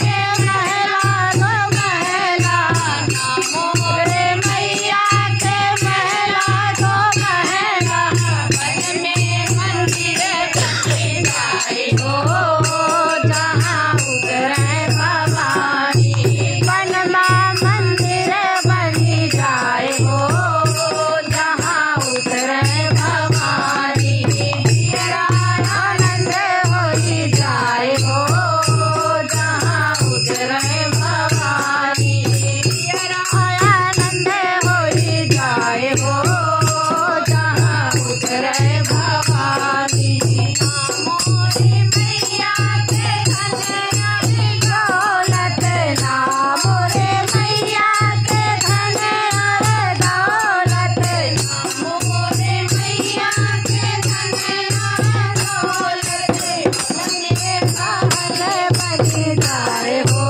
के महला दो महला मोरे मैया के महला दो महला बन में मंदिर बन जाए हो जहाँ उतरे भवानी बन में मंदिर बन जाए हो जहाँ उतरे भवानी आनंद हो जाए हो जहाँ उतरे भवानी आनंद हो जाए हो जहाँ उतरे भवानी मोरी मैया के धन अरि दौलत ना मोरे मैया के धन अरि दौलत मोरे मैया के धन अरि दौलत बन जाए हो